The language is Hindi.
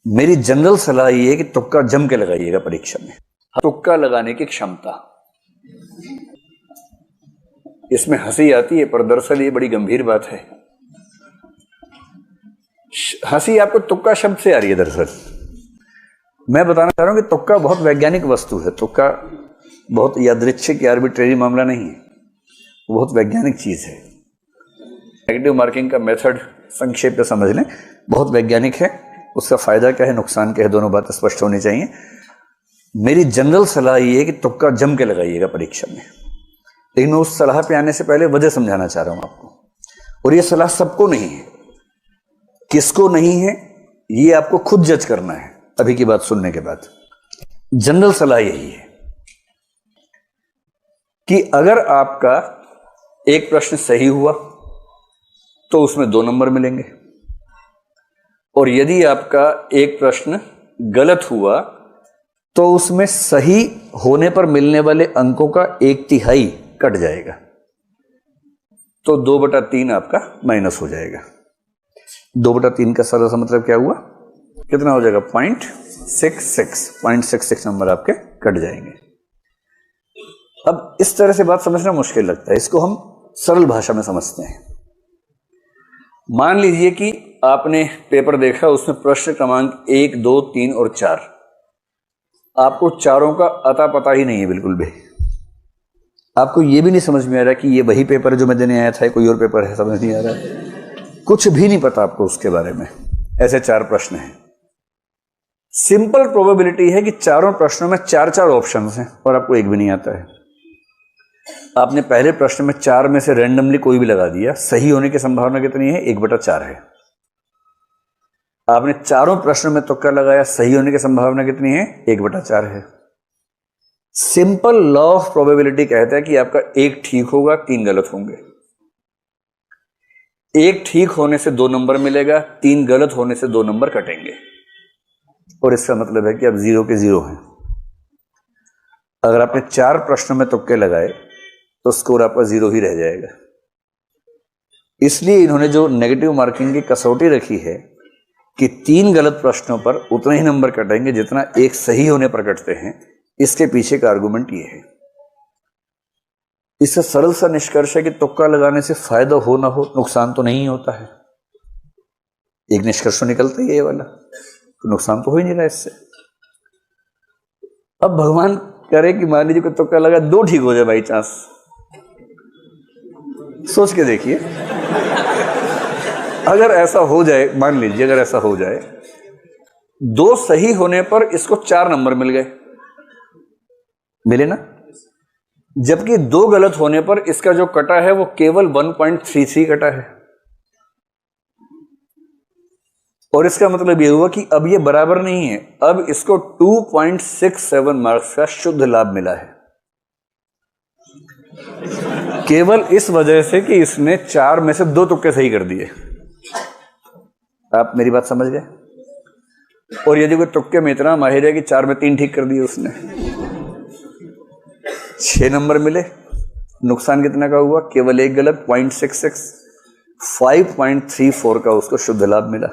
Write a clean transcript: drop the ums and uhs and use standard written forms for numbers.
मेरी जनरल सलाह ये है कि तुक्का जम के लगाइएगा परीक्षा में। तुक्का लगाने की क्षमता, इसमें हंसी आती है पर दरअसल ये बड़ी गंभीर बात है। हंसी आपको तुक्का शब्द से आ रही है, दरअसल मैं बताना चाह रहा हूं कि तुक्का बहुत वैज्ञानिक वस्तु है। तुक्का बहुत यादृच्छिक या आर्बिट्रेरी मामला नहीं है, बहुत वैज्ञानिक चीज है। नेगेटिव मार्किंग का मेथड संक्षेप में समझ लें, बहुत वैज्ञानिक है। उसका फायदा क्या है, नुकसान क्या है, दोनों बातें स्पष्ट होनी चाहिए। मेरी जनरल सलाह ये है कि तुक्का जम के लगाइएगा परीक्षा में, लेकिन मैं उस सलाह पे आने से पहले वजह समझाना चाह रहा हूं आपको। और ये सलाह सबको नहीं है, किसको नहीं है ये आपको खुद जज करना है अभी की बात सुनने के बाद। जनरल सलाह यही है कि अगर आपका एक प्रश्न सही हुआ तो उसमें 2 नंबर मिलेंगे, और यदि आपका एक प्रश्न गलत हुआ तो उसमें सही होने पर मिलने वाले अंकों का 1/3 कट जाएगा, तो 2/3 आपका माइनस हो जाएगा। 2/3 का सरल सा मतलब क्या हुआ, कितना हो जाएगा, 0.66 नंबर आपके कट जाएंगे। अब इस तरह से बात समझना मुश्किल लगता है, इसको हम सरल भाषा में समझते हैं। मान लीजिए कि आपने पेपर देखा, उसमें प्रश्न क्रमांक 1, 2, 3 और 4, आपको चारों का अता पता ही नहीं है बिल्कुल भी। आपको यह भी नहीं समझ में आ रहा कि ये वही पेपर है जो मैं देने आया था, कोई और पेपर है, समझ नहीं आ रहा है, कुछ भी नहीं पता आपको उसके बारे में। ऐसे 4 प्रश्न हैं। सिंपल प्रोबेबिलिटी है कि चारों प्रश्नों में 4 ऑप्शंस हैं और आपको एक भी नहीं आता है। आपने पहले प्रश्न में 4 में से रैंडमली कोई भी लगा दिया, सही होने की संभावना कितनी है, 1/4 है। आपने चारों प्रश्नों में तुक्का लगाया, सही होने की संभावना कितनी है, 1/4 है। सिंपल लॉ ऑफ प्रोबेबिलिटी कहता है कि आपका 1 ठीक होगा, 3 गलत होंगे। 1 ठीक होने से 2 नंबर मिलेगा, 3 गलत होने से 2 नंबर कटेंगे, और इसका मतलब है कि आप 0 के 0 हैं। अगर आपने 4 प्रश्नों में तुक्के लगाए तो स्कोर आपका 0 ही रह जाएगा। इसलिए इन्होंने जो नेगेटिव मार्किंग की कसौटी रखी है कि 3 गलत प्रश्नों पर उतने ही नंबर कटेंगे जितना 1 सही होने पर कटते हैं, इसके पीछे का आर्गुमेंट ये है। इससे सरल सा निष्कर्ष है कि तुक्का लगाने से फायदा हो ना हो, नुकसान तो नहीं होता है। एक निष्कर्ष निकलता है ये वाला, तो नुकसान तो हो ही नहीं रहा इससे। अब भगवान करे कि मान लीजिए कोई तुक्का लगा, 2 ठीक हो जाए बाई चांस, सोच के देखिए। अगर ऐसा हो जाए, मान लीजिए अगर ऐसा हो जाए, 2 सही होने पर इसको 4 नंबर मिल गए, मिले ना, जबकि 2 गलत होने पर इसका जो कटा है वो केवल 1.33 कटा है। और इसका मतलब यह हुआ कि अब ये बराबर नहीं है, अब इसको 2.67 मार्क्स का शुद्ध लाभ मिला है, केवल इस वजह से कि इसने 4 में से 2 तुक्के सही कर दिए। आप मेरी बात समझ गए। और यदि कोई तुक्के में इतना माहिर है कि 4 में 3 ठीक कर दिए उसने, 6 नंबर मिले, नुकसान कितना का हुआ, केवल 1 गलत, 0.66, 5.34 का उसको शुद्ध लाभ मिला।